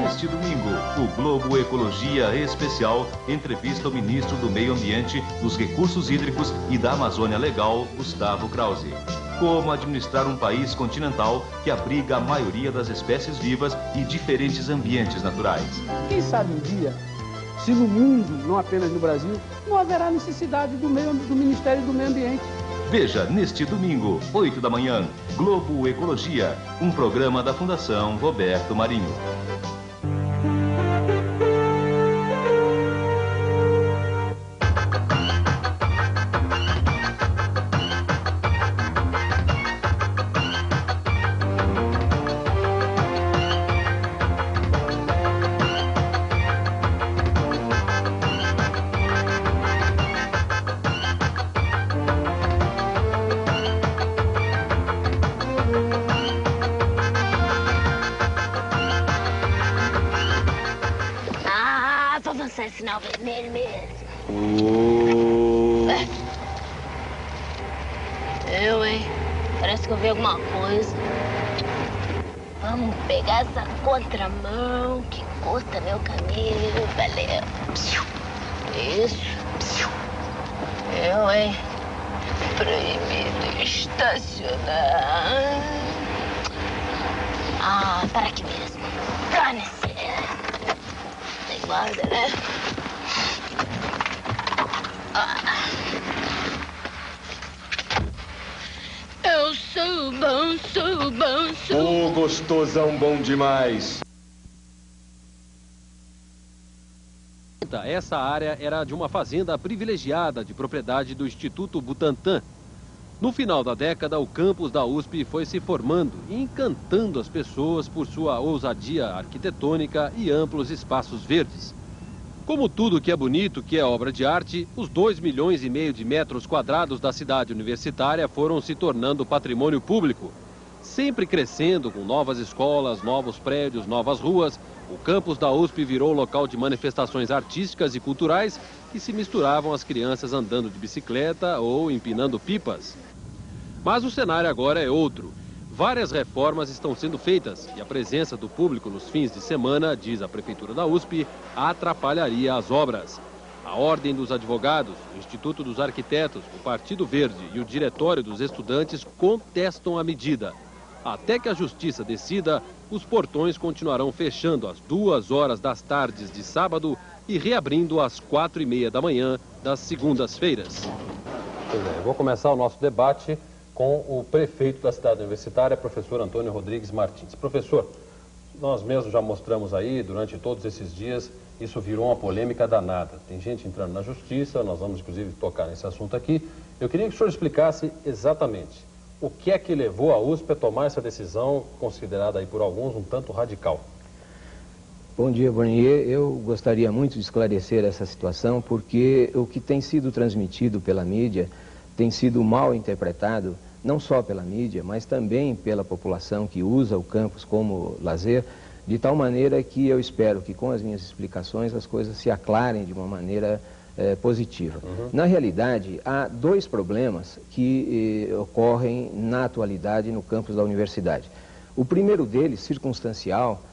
Neste domingo, o Globo Ecologia Especial entrevista o ministro do Meio Ambiente, dos Recursos Hídricos e da Amazônia Legal, Gustavo Krause. Como administrar um país continental que abriga a maioria das espécies vivas e diferentes ambientes naturais. Quem sabe um dia, se no mundo, não apenas no Brasil, não haverá necessidade do Ministério do Meio Ambiente. Veja neste domingo, 8 da manhã, Globo Ecologia, um programa da Fundação Roberto Marinho. É sinal vermelho mesmo. Hein? Parece que eu vi alguma coisa. Vamos pegar essa contramão que corta meu caminho, valeu. Isso. Hein? Proibido estacionar. Para aqui mesmo. Dane-se. Tem guarda, né? Eu sou bom, sou bom, sou... Gostosão bom demais. Essa área era de uma fazenda privilegiada de propriedade do Instituto Butantan. No final da década, o campus da USP foi se formando e encantando as pessoas por sua ousadia arquitetônica e amplos espaços verdes. Como tudo que é bonito, que é obra de arte, os 2,5 milhões de metros quadrados da cidade universitária foram se tornando patrimônio público. Sempre crescendo com novas escolas, novos prédios, novas ruas, o campus da USP virou local de manifestações artísticas e culturais que se misturavam às crianças andando de bicicleta ou empinando pipas. Mas o cenário agora é outro. Várias reformas estão sendo feitas e a presença do público nos fins de semana, diz a Prefeitura da USP, atrapalharia as obras. A Ordem dos Advogados, o Instituto dos Arquitetos, o Partido Verde e o Diretório dos Estudantes contestam a medida. Até que a Justiça decida, os portões continuarão fechando às 2 horas das tardes de sábado e reabrindo às 4h30 da manhã das segundas-feiras. Vou começar o nosso debate com o prefeito da cidade universitária, professor Antônio Rodrigues Martins. Professor, nós mesmos já mostramos aí, durante todos esses dias, isso virou uma polêmica danada. Tem gente entrando na justiça, nós vamos inclusive tocar nesse assunto aqui. Eu queria que o senhor explicasse exatamente o que é que levou a USP a tomar essa decisão, considerada aí por alguns um tanto radical. Bom dia, Bornier. Eu gostaria muito de esclarecer essa situação, porque o que tem sido transmitido pela mídia tem sido mal interpretado, não só pela mídia, mas também pela população que usa o campus como lazer, de tal maneira que eu espero que com as minhas explicações as coisas se aclarem de uma maneira positiva. Na realidade, há 2 problemas que ocorrem na atualidade no campus da universidade. O primeiro deles, circunstancial,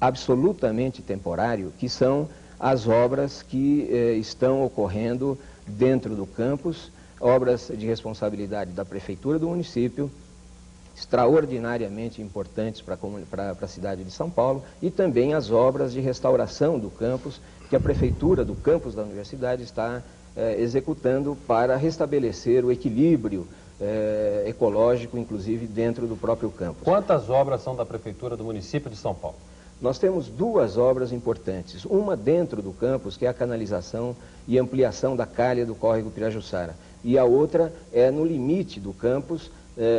absolutamente temporário, que são as obras que estão ocorrendo dentro do campus, obras de responsabilidade da Prefeitura do município, extraordinariamente importantes para a cidade de São Paulo, e também as obras de restauração do campus, que a Prefeitura do campus da universidade está executando para restabelecer o equilíbrio ecológico, inclusive dentro do próprio campus. Quantas obras são da Prefeitura do município de São Paulo? Nós temos 2 obras importantes, uma dentro do campus, que é a canalização e ampliação da calha do córrego Pirajussara, e a outra é no limite do campus,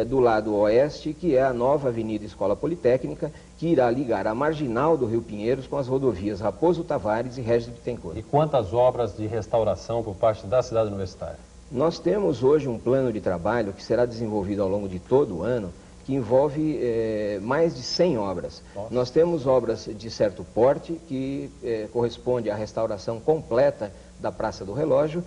do lado oeste, que é a nova Avenida Escola Politécnica, que irá ligar a marginal do Rio Pinheiros com as rodovias Raposo Tavares e Regis Bittencourt. E quantas obras de restauração por parte da cidade universitária? Nós temos hoje um plano de trabalho que será desenvolvido ao longo de todo o ano, que envolve mais de 100 obras. Nossa. Nós temos obras de certo porte, que corresponde à restauração completa da Praça do Relógio,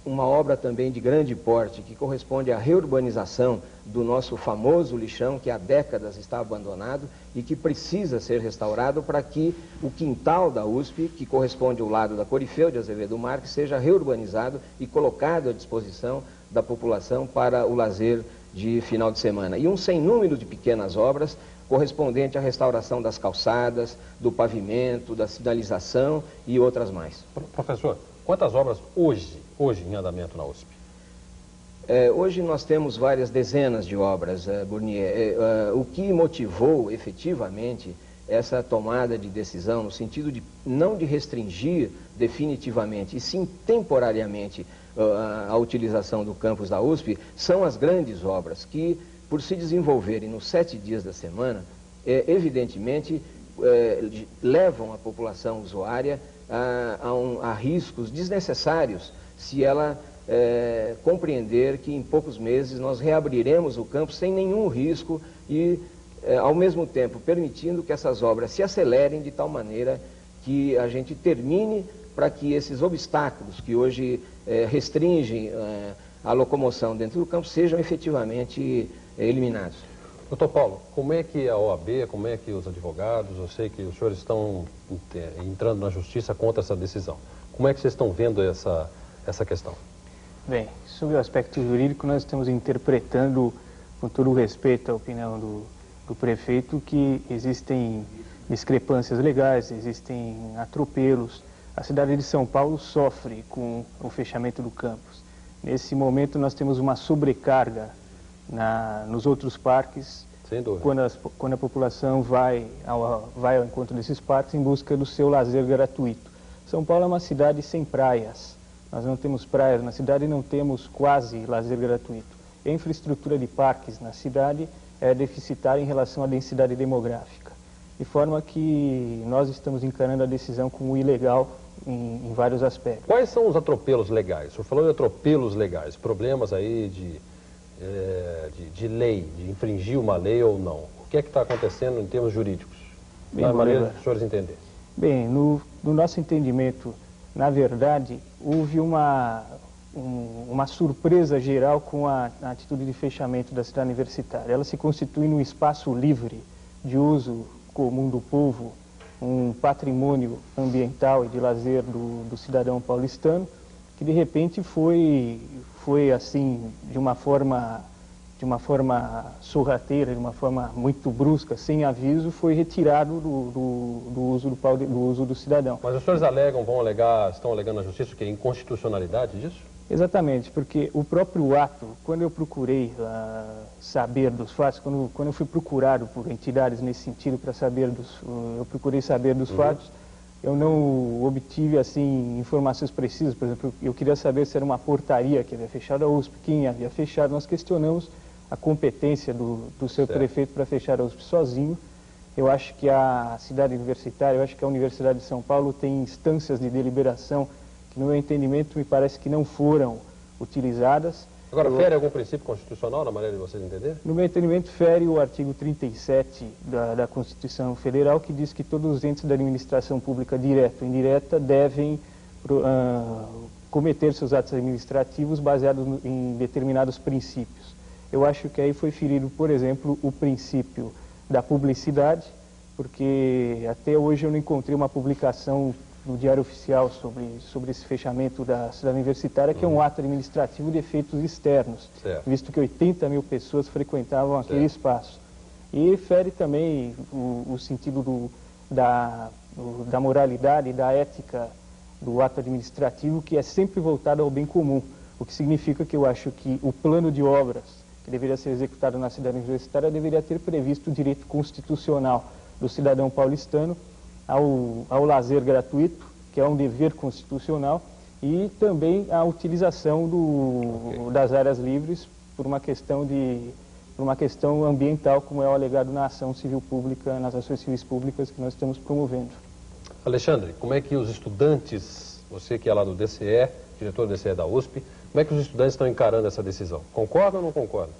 uma obra também de grande porte, que corresponde à reurbanização do nosso famoso lixão, que há décadas está abandonado e que precisa ser restaurado para que o quintal da USP, que corresponde ao lado da Corifeu de Azevedo Marques, seja reurbanizado e colocado à disposição da população para o lazer de final de semana. E um sem número de pequenas obras correspondente à restauração das calçadas, do pavimento, da sinalização e outras mais. Professor, quantas obras hoje em andamento na USP? Hoje nós temos várias dezenas de obras, Burnier. O que motivou efetivamente essa tomada de decisão, no sentido de não de restringir definitivamente, e sim temporariamente a utilização do campus da USP, são as grandes obras que, por se desenvolverem nos 7 dias da semana, evidentemente levam a população usuária a riscos desnecessários se ela compreender que em poucos meses nós reabriremos o campus sem nenhum risco e, ao mesmo tempo, permitindo que essas obras se acelerem de tal maneira que a gente termine para que esses obstáculos que hoje restringem a locomoção dentro do campus sejam efetivamente eliminados. Doutor Paulo, como é que a OAB, como é que os advogados, eu sei que os senhores estão entrando na justiça contra essa decisão. Como é que vocês estão vendo essa questão? Bem, sobre o aspecto jurídico, nós estamos interpretando, com todo o respeito à opinião do prefeito, que existem discrepâncias legais, existem atropelos. A cidade de São Paulo sofre com o fechamento do campus. Nesse momento, nós temos uma sobrecarga nos outros parques, sem dúvida, quando a população vai ao encontro desses parques em busca do seu lazer gratuito. São Paulo é uma cidade sem praias. Nós não temos praias na cidade e não temos quase lazer gratuito. A infraestrutura de parques na cidade é deficitária em relação à densidade demográfica, de forma que nós estamos encarando a decisão como ilegal em vários aspectos. Quais são os atropelos legais? O senhor falou de atropelos legais, problemas aí de lei, de infringir uma lei ou não. O que é que está acontecendo em termos jurídicos? Bem, na maneira dos senhores entenderem. Bem, no nosso entendimento, na verdade, houve uma surpresa geral com a atitude de fechamento da cidade universitária. Ela se constitui num espaço livre de uso comum do povo, um patrimônio ambiental e de lazer do cidadão paulistano, que de repente foi assim, de uma forma sorrateira, de uma forma muito brusca, sem aviso, foi retirado do uso do cidadão. Mas os senhores estão alegando na justiça que é inconstitucionalidade disso? Exatamente, porque o próprio ato, quando eu procurei saber dos fatos, quando eu fui procurado por entidades nesse sentido para eu procurei saber dos fatos, eu não obtive assim informações precisas. Por exemplo, eu queria saber se era uma portaria que havia fechado a USP, quem havia fechado. Nós questionamos a competência do seu prefeito para fechar a USP sozinho. Eu acho que a cidade universitária, eu acho que a Universidade de São Paulo tem instâncias de deliberação que, no meu entendimento, me parece que não foram utilizadas. Agora, fere algum princípio constitucional, na maneira de vocês entenderem? No meu entendimento, fere o artigo 37 da Constituição Federal, que diz que todos os entes da administração pública, direta ou indireta, devem cometer seus atos administrativos baseados em determinados princípios. Eu acho que aí foi ferido, por exemplo, o princípio da publicidade, porque até hoje eu não encontrei uma publicação no Diário Oficial sobre esse fechamento da cidade universitária, que é um ato administrativo de efeitos externos, visto que 80 mil pessoas frequentavam aquele espaço. E fere também o sentido da moralidade e da ética do ato administrativo, que é sempre voltado ao bem comum, o que significa que eu acho que o plano de obras que deveria ser executado na cidade universitária deveria ter previsto o direito constitucional do cidadão paulistano ao lazer gratuito, que é um dever constitucional, e também a utilização das áreas livres por uma questão ambiental, como é o alegado na ação civil pública, nas ações civis públicas que nós estamos promovendo. Alexandre, como é que os estudantes, você que é lá do DCE, diretor do DCE da USP, como é que os estudantes estão encarando essa decisão? Concordam ou não concordam?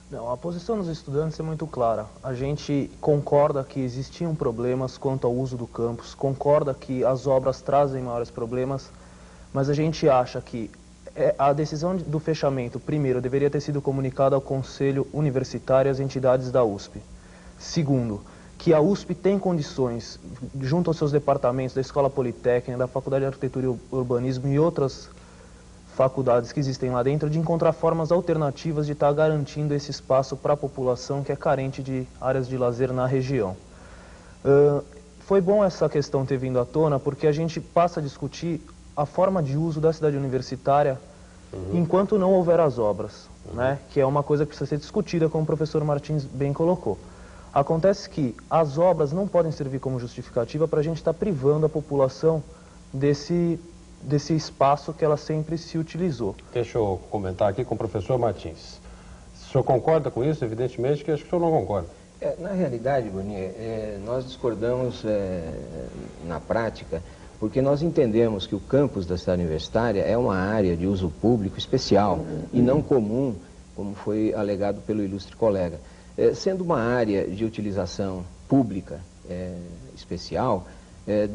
Não, a posição dos estudantes é muito clara. A gente concorda que existiam problemas quanto ao uso do campus, concorda que as obras trazem maiores problemas, mas a gente acha que a decisão do fechamento, primeiro, deveria ter sido comunicada ao Conselho Universitário e às entidades da USP. Segundo, que a USP tem condições, junto aos seus departamentos da Escola Politécnica, da Faculdade de Arquitetura e Urbanismo e outras faculdades que existem lá dentro, de encontrar formas alternativas de estar garantindo esse espaço para a população que é carente de áreas de lazer na região. Foi bom essa questão ter vindo à tona, porque a gente passa a discutir a forma de uso da cidade universitária enquanto não houver as obras, né? Que é uma coisa que precisa ser discutida, como o professor Martins bem colocou. Acontece que as obras não podem servir como justificativa para a gente estar privando a população desse espaço que ela sempre se utilizou. Deixa eu comentar aqui com o professor Martins. O senhor concorda com isso? Evidentemente que acho que o senhor não concorda. Na realidade, Bonier, nós discordamos na prática, porque nós entendemos que o campus da cidade universitária é uma área de uso público especial e não comum, como foi alegado pelo ilustre colega. Sendo uma área de utilização pública especial,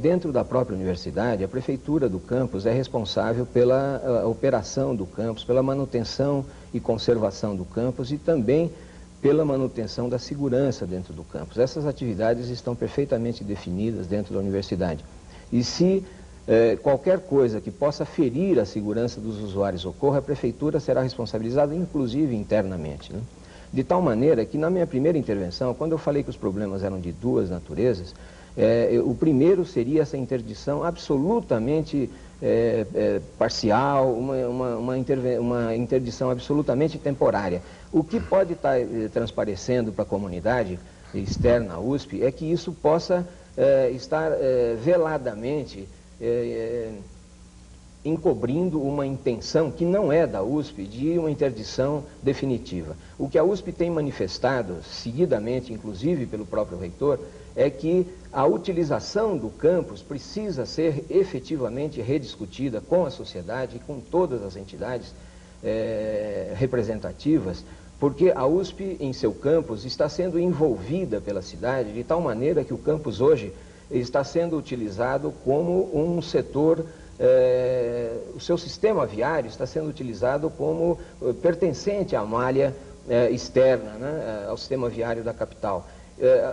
dentro da própria universidade, a prefeitura do campus é responsável pela operação do campus, pela manutenção e conservação do campus e também pela manutenção da segurança dentro do campus. Essas atividades estão perfeitamente definidas dentro da universidade. E se qualquer coisa que possa ferir a segurança dos usuários ocorra, a prefeitura será responsabilizada, inclusive internamente, né? De tal maneira que na minha primeira intervenção, quando eu falei que os problemas eram de duas naturezas, o primeiro seria essa interdição absolutamente parcial, uma interdição absolutamente temporária. O que pode estar transparecendo para a comunidade externa à USP é que isso possa estar veladamente encobrindo uma intenção que não é da USP de uma interdição definitiva. O que a USP tem manifestado seguidamente, inclusive pelo próprio reitor, é que a utilização do campus precisa ser efetivamente rediscutida com a sociedade e com todas as entidades representativas, porque a USP, em seu campus, está sendo envolvida pela cidade de tal maneira que o campus hoje está sendo utilizado como um setor, o seu sistema viário está sendo utilizado como pertencente à malha externa, né, ao sistema viário da capital.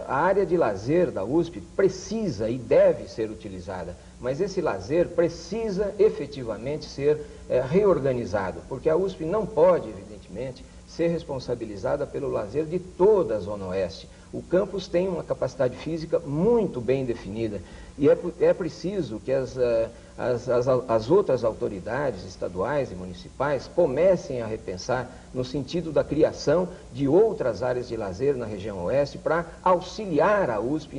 A área de lazer da USP precisa e deve ser utilizada, mas esse lazer precisa efetivamente ser reorganizado, porque a USP não pode, evidentemente, ser responsabilizada pelo lazer de toda a Zona Oeste. O campus tem uma capacidade física muito bem definida e é preciso que as outras autoridades estaduais e municipais comecem a repensar no sentido da criação de outras áreas de lazer na região oeste para auxiliar a USP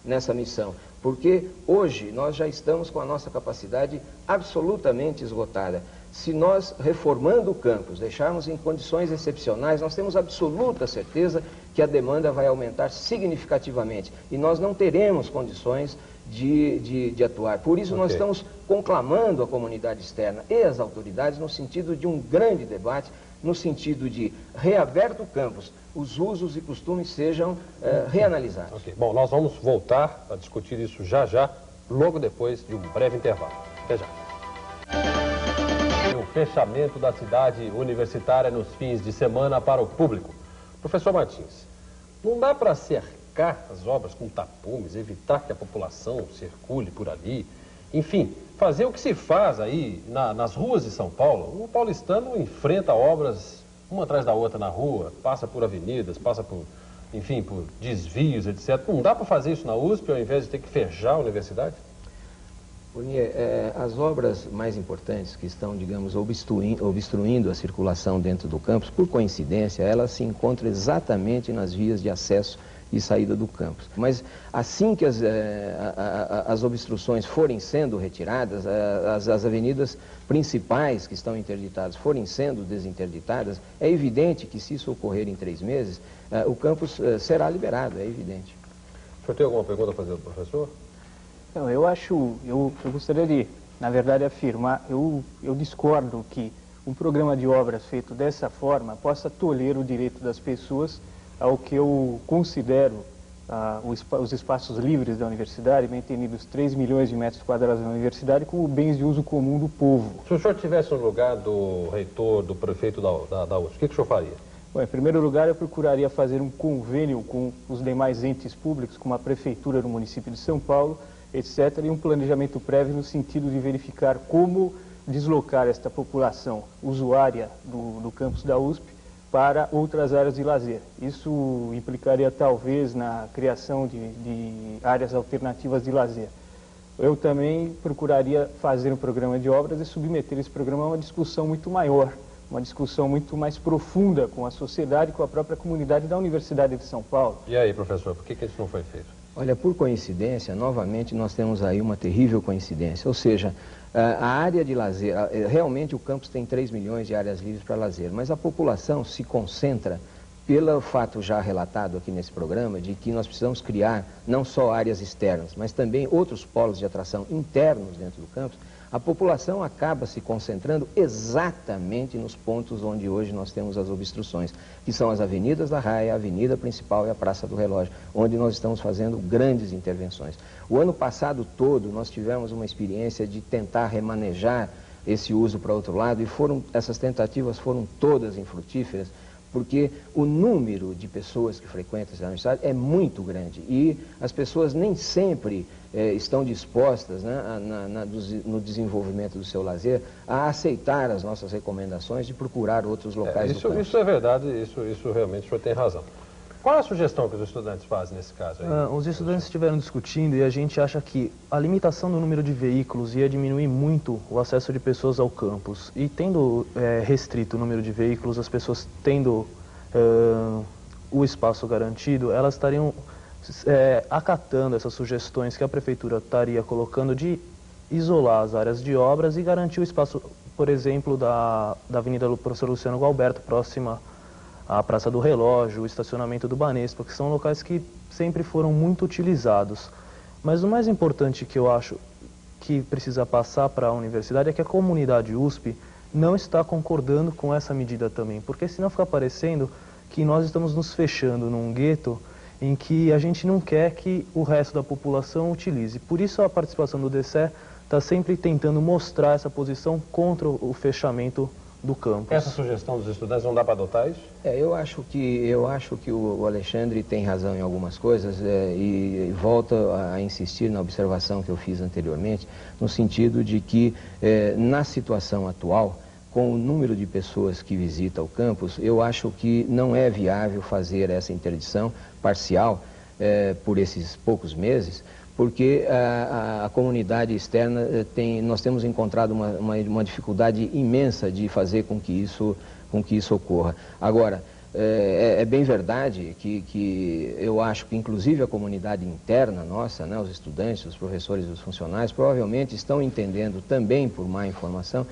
nessa missão. Porque hoje nós já estamos com a nossa capacidade absolutamente esgotada. Se nós, reformando o campus, deixarmos em condições excepcionais, nós temos absoluta certeza que a demanda vai aumentar significativamente e nós não teremos condições de atuar. Por isso nós estamos conclamando a comunidade externa e as autoridades no sentido de um grande debate, no sentido de, reaberto o campus, os usos e costumes sejam reanalisados. Bom, nós vamos voltar a discutir isso já, logo depois de um breve intervalo. Até já. O fechamento da cidade universitária nos fins de semana para o público. Professor Martins, não dá para cercar as obras com tapumes, evitar que a população circule por ali, enfim, fazer o que se faz aí nas ruas de São Paulo. O paulistano enfrenta obras uma atrás da outra na rua, passa por avenidas, passa por, enfim, por desvios, etc. Não dá para fazer isso na USP ao invés de ter que fechar a universidade? As obras mais importantes que estão, digamos, obstruindo a circulação dentro do campus, por coincidência, elas se encontram exatamente nas vias de acesso e saída do campus. Mas assim que as obstruções forem sendo retiradas, as avenidas principais que estão interditadas forem sendo desinterditadas, é evidente que se isso ocorrer em 3 meses, o campus será liberado, é evidente. O senhor tem alguma pergunta a fazer ao professor? Não, eu gostaria de, na verdade, afirmar, eu discordo que um programa de obras feito dessa forma possa tolher o direito das pessoas ao que eu considero os espaços livres da universidade, bem entendidos 3 milhões de metros quadrados da universidade, como bens de uso comum do povo. Se o senhor estivesse no lugar do reitor, do prefeito da USP, o que o senhor faria? Bom, em primeiro lugar, eu procuraria fazer um convênio com os demais entes públicos, como a prefeitura do município de São Paulo, etc., e um planejamento prévio no sentido de verificar como deslocar esta população usuária do campus da USP para outras áreas de lazer. Isso implicaria talvez na criação de áreas alternativas de lazer. Eu também procuraria fazer um programa de obras e submeter esse programa a uma discussão muito maior, uma discussão muito mais profunda com a sociedade, com a própria comunidade da Universidade de São Paulo. E aí, professor, por que isso não foi feito? Olha, por coincidência, novamente nós temos aí uma terrível coincidência, ou seja, a área de lazer, realmente o campus tem 3 milhões de áreas livres para lazer, mas a população se concentra, pelo fato já relatado aqui nesse programa, de que nós precisamos criar não só áreas externas, mas também outros polos de atração internos dentro do campus. A população acaba se concentrando exatamente nos pontos onde hoje nós temos as obstruções, que são as avenidas da Raia, a avenida principal e a Praça do Relógio, onde nós estamos fazendo grandes intervenções. O ano passado todo nós tivemos uma experiência de tentar remanejar esse uso para outro lado e essas tentativas foram todas infrutíferas, porque o número de pessoas que frequentam essa universidade é muito grande e as pessoas nem sempre estão dispostas, né, no desenvolvimento do seu lazer, a aceitar as nossas recomendações de procurar outros locais do campus. Isso é verdade, isso realmente o senhor tem razão. Qual é a sugestão que os estudantes fazem nesse caso aí? Os estudantes estiveram discutindo e a gente acha que a limitação do número de veículos ia diminuir muito o acesso de pessoas ao campus. E tendo restrito o número de veículos, as pessoas tendo o espaço garantido, elas estariam acatando essas sugestões que a prefeitura estaria colocando de isolar as áreas de obras e garantir o espaço, por exemplo, da Avenida do Professor Luciano Gualberto, próxima a Praça do Relógio, o estacionamento do Banespa, que são locais que sempre foram muito utilizados. Mas o mais importante que eu acho que precisa passar para a universidade é que a comunidade USP não está concordando com essa medida também, porque senão fica parecendo que nós estamos nos fechando num gueto em que a gente não quer que o resto da população utilize. Por isso a participação do DCE está sempre tentando mostrar essa posição contra o fechamento do campus. Essa sugestão dos estudantes não dá para adotar isso? Eu acho que o Alexandre tem razão em algumas coisas e volta a insistir na observação que eu fiz anteriormente, no sentido de que na situação atual, com o número de pessoas que visitam o campus, eu acho que não é viável fazer essa interdição parcial por esses poucos meses, porque a comunidade externa nós temos encontrado uma dificuldade imensa de fazer com que isso ocorra. Agora, é bem verdade que eu acho que inclusive a comunidade interna nossa, né, os estudantes, os professores e os funcionários, provavelmente estão entendendo também por má informação,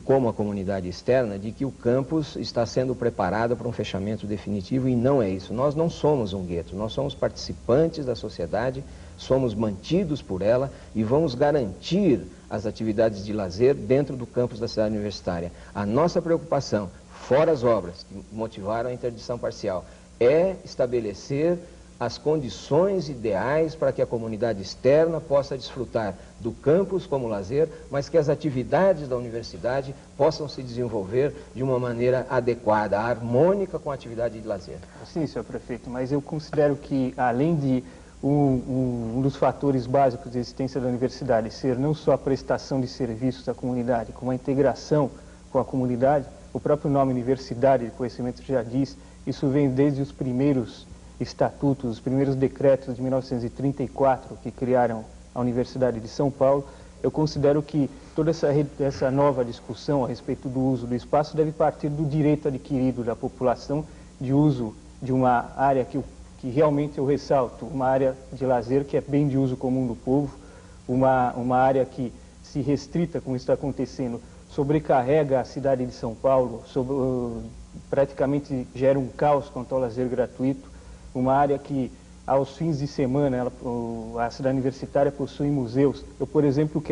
como a comunidade externa, de que o campus está sendo preparado para um fechamento definitivo e não é isso. Nós não somos um gueto, nós somos participantes da sociedade, somos mantidos por ela e vamos garantir as atividades de lazer dentro do campus da cidade universitária. A nossa preocupação, fora as obras que motivaram a interdição parcial, é estabelecer as condições ideais para que a comunidade externa possa desfrutar do campus como lazer, mas que as atividades da universidade possam se desenvolver de uma maneira adequada, harmônica com a atividade de lazer. Sim, senhor prefeito, mas eu considero que, além de um dos fatores básicos de existência da universidade ser não só a prestação de serviços à comunidade, como a integração com a comunidade, o próprio nome Universidade de Conhecimento já diz, isso vem desde os primeiros estatutos, os primeiros decretos de 1934 que criaram a Universidade de São Paulo. Eu considero que toda essa nova discussão a respeito do uso do espaço deve partir do direito adquirido da população de uso de uma área que realmente eu ressalto, uma área de lazer que é bem de uso comum do povo, uma área que, se restrita, como está acontecendo, sobrecarrega a cidade de São Paulo, praticamente gera um caos quanto ao lazer gratuito, uma área que, aos fins de semana, a cidade universitária possui museus. Eu, por exemplo,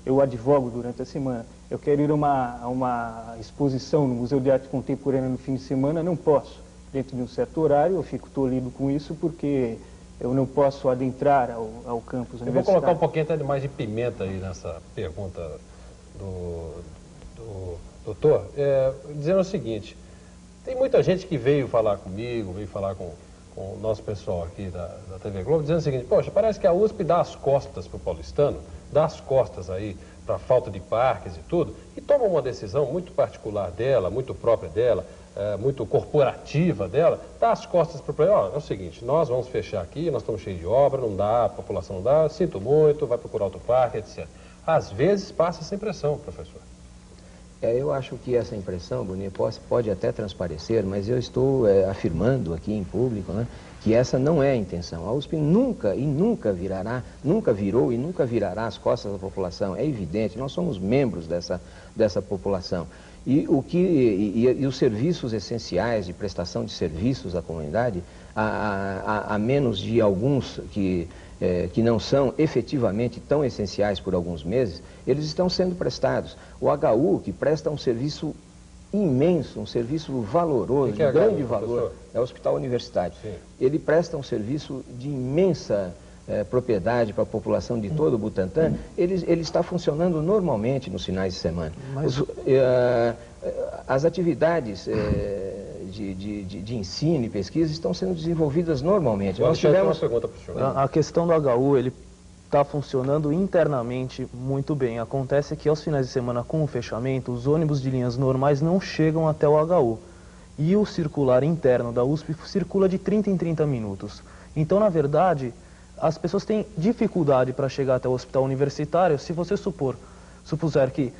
eu advogo durante a semana, eu quero ir a uma exposição no Museu de Arte Contemporânea no fim de semana, não posso. dentro de um certo horário. Eu fico tolhido com isso porque eu não posso adentrar ao campus universitário. Eu vou colocar um pouquinho até mais de pimenta aí nessa pergunta do doutor, dizendo o seguinte: tem muita gente que veio falar comigo, veio falar com o nosso pessoal aqui da TV Globo, dizendo o seguinte: poxa, parece que a USP dá as costas para o paulistano, dá as costas aí para a falta de parques e tudo, e toma uma decisão muito particular dela, muito própria dela, muito corporativa dela, dá as costas para o país. É o seguinte, nós vamos fechar aqui, nós estamos cheios de obra, não dá, a população não dá, sinto muito, vai procurar outro parque, etc. Às vezes passa essa impressão, professor. Eu acho que essa impressão, Boninho, pode até transparecer, mas eu estou afirmando aqui em público, né, que essa não é a intenção. A USP nunca virou e nunca virará as costas da população. É evidente, nós somos membros dessa população. E os serviços essenciais de prestação de serviços à comunidade, a menos de alguns que não são efetivamente tão essenciais por alguns meses, eles estão sendo prestados. O HU, que presta um serviço imenso, um serviço valoroso, de grande valor, é o Hospital Universitário. Sim. Ele presta um serviço de imensa propriedade para a população de todo o Butantã. Ele está funcionando normalmente nos finais de semana. As atividades de ensino e pesquisa estão sendo desenvolvidas normalmente. Nós tivemos uma pergunta para o senhor. A questão do HU, ele está funcionando internamente muito bem. Acontece que aos finais de semana, com o fechamento, os ônibus de linhas normais não chegam até o HU. E o circular interno da USP circula de 30 em 30 minutos. Então, na verdade, as pessoas têm dificuldade para chegar até o hospital universitário. Se você supuser que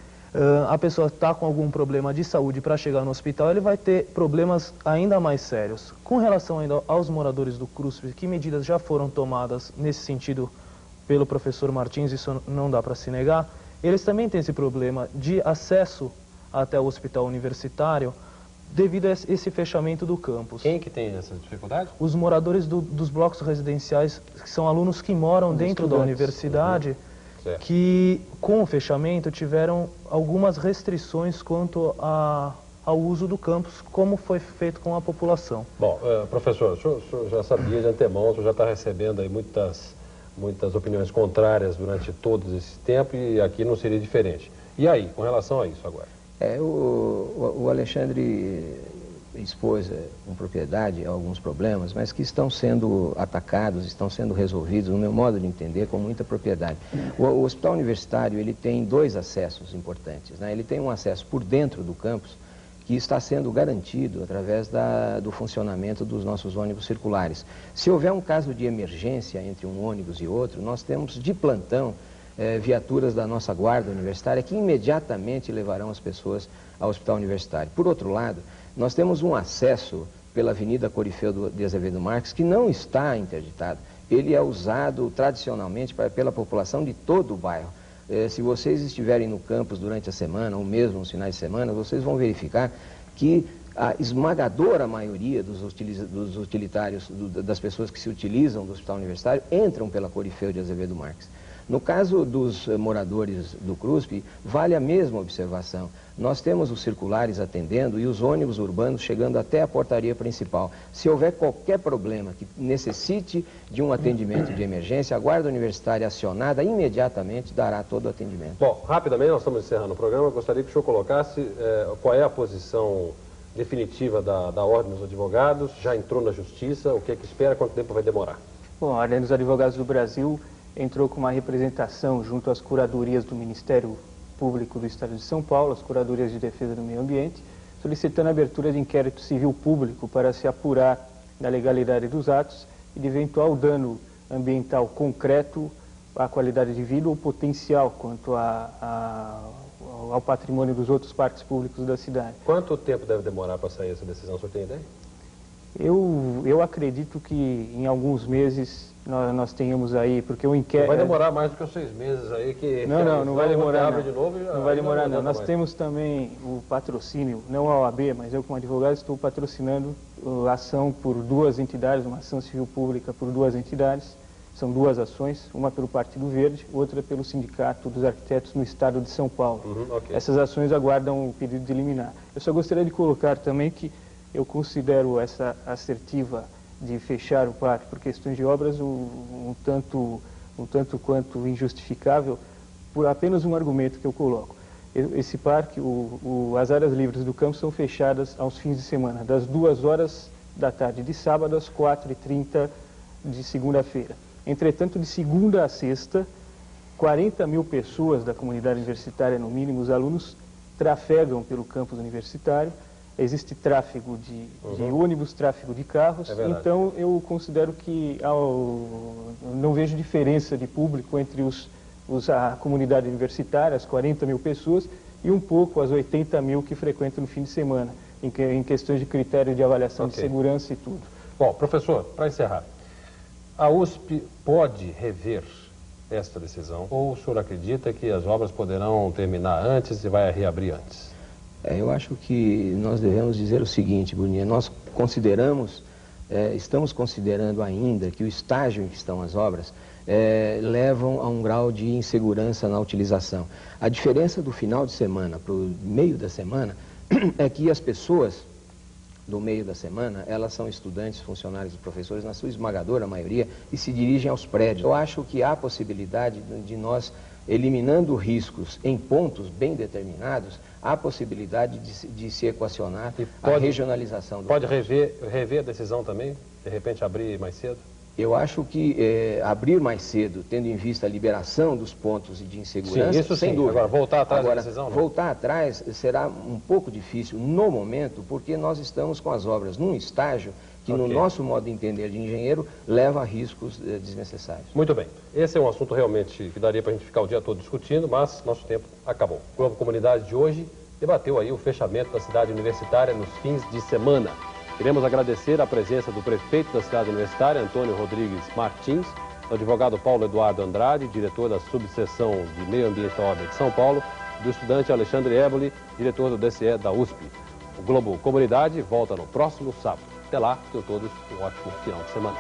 a pessoa está com algum problema de saúde para chegar no hospital, ele vai ter problemas ainda mais sérios. Com relação ainda aos moradores do CRUSP, que medidas já foram tomadas nesse sentido pelo professor Martins, isso não dá para se negar, eles também têm esse problema de acesso até o hospital universitário devido a esse fechamento do campus. Quem que tem essa dificuldade? Os moradores dos blocos residenciais, que são alunos que moram dentro da universidade, que com o fechamento tiveram algumas restrições quanto ao uso do campus, como foi feito com a população. Bom, professor, o senhor já sabia de antemão, o senhor já está recebendo aí muitas opiniões contrárias durante todo esse tempo e aqui não seria diferente. E aí, com relação a isso agora? O Alexandre expôs com propriedade alguns problemas, mas que estão sendo atacados, estão sendo resolvidos, no meu modo de entender, com muita propriedade. O hospital universitário, ele tem dois acessos importantes, né? Ele tem um acesso por dentro do campus, que está sendo garantido através do funcionamento dos nossos ônibus circulares. Se houver um caso de emergência entre um ônibus e outro, nós temos de plantão viaturas da nossa guarda universitária que imediatamente levarão as pessoas ao hospital universitário. Por outro lado, nós temos um acesso pela Avenida Corifeu de Azevedo Marques que não está interditado. Ele é usado tradicionalmente pela população de todo o bairro. Se vocês estiverem no campus durante a semana, ou mesmo nos finais de semana, vocês vão verificar que a esmagadora maioria dos utilitários, das pessoas que se utilizam do hospital universitário, entram pela Corifeu de Azevedo Marques. No caso dos moradores do CRUSP, vale a mesma observação. Nós temos os circulares atendendo e os ônibus urbanos chegando até a portaria principal. Se houver qualquer problema que necessite de um atendimento de emergência, a Guarda Universitária acionada imediatamente dará todo o atendimento. Bom, rapidamente, nós estamos encerrando o programa. Eu gostaria que o senhor colocasse qual é a posição definitiva da Ordem dos Advogados. Já entrou na Justiça, o que é que espera, quanto tempo vai demorar? Bom, a Ordem dos Advogados do Brasil entrou com uma representação junto às curadorias do Ministério Público do Estado de São Paulo, as curadorias de defesa do meio ambiente, solicitando a abertura de inquérito civil público para se apurar da legalidade dos atos e de eventual dano ambiental concreto à qualidade de vida ou potencial quanto ao patrimônio dos outros parques públicos da cidade. Quanto tempo deve demorar para sair essa decisão, o senhor tem ideia? Eu acredito que em alguns meses nós tenhamos aí, porque o inquérito... Vai demorar mais do que os 6 meses aí que... Não vai demorar não. De novo, não vai demorar não. Nós temos também o patrocínio, não a OAB, mas eu como advogado estou patrocinando a ação por 2 entidades, uma ação civil pública por 2 entidades. São 2 ações, uma pelo Partido Verde, outra pelo Sindicato dos Arquitetos no Estado de São Paulo. Okay. Essas ações aguardam o pedido de liminar. Eu só gostaria de colocar também que Eu considero essa assertiva de fechar o parque por questões de obras um tanto quanto injustificável, por apenas um argumento que eu coloco. Esse parque, as áreas livres do campo são fechadas aos fins de semana, das 2 horas da tarde de sábado às 4h30 de segunda-feira. Entretanto, de segunda a sexta, 40 mil pessoas da comunidade universitária, no mínimo, os alunos, trafegam pelo campus universitário. Existe tráfego de ônibus, tráfego de carros, então eu considero que não vejo diferença de público entre a comunidade universitária, as 40 mil pessoas, e um pouco as 80 mil que frequentam no fim de semana, em questões de critério de avaliação de segurança e tudo. Bom, professor, para encerrar, a USP pode rever esta decisão ou o senhor acredita que as obras poderão terminar antes e vai reabrir antes? Eu acho que nós devemos dizer o seguinte, Bruninha, nós estamos considerando ainda que o estágio em que estão as obras levam a um grau de insegurança na utilização. A diferença do final de semana para o meio da semana é que as pessoas do meio da semana, elas são estudantes, funcionários e professores, na sua esmagadora maioria, e se dirigem aos prédios. Eu acho que há possibilidade de nós, eliminando riscos em pontos bem determinados, há possibilidade de se equacionar a regionalização. Pode rever a decisão também? De repente abrir mais cedo? Eu acho que abrir mais cedo, tendo em vista a liberação dos pontos de insegurança, sim, isso sem sim. dúvida. Agora, voltar atrás da decisão? Não? Voltar atrás será um pouco difícil no momento, porque nós estamos com as obras num estágio que, no nosso modo de entender de engenheiro, leva a riscos desnecessários. Muito bem. Esse é um assunto realmente que daria para a gente ficar o dia todo discutindo, mas nosso tempo acabou. O Globo Comunidade de hoje debateu aí o fechamento da cidade universitária nos fins de semana. Queremos agradecer a presença do prefeito da cidade universitária, Antônio Rodrigues Martins, do advogado Paulo Eduardo Andrade, diretor da subseção de Meio Ambiente da OAB de São Paulo, e do estudante Alexandre Éboli, diretor do DCE da USP. O Globo Comunidade volta no próximo sábado. Até lá, tenham todos um ótimo final de semana.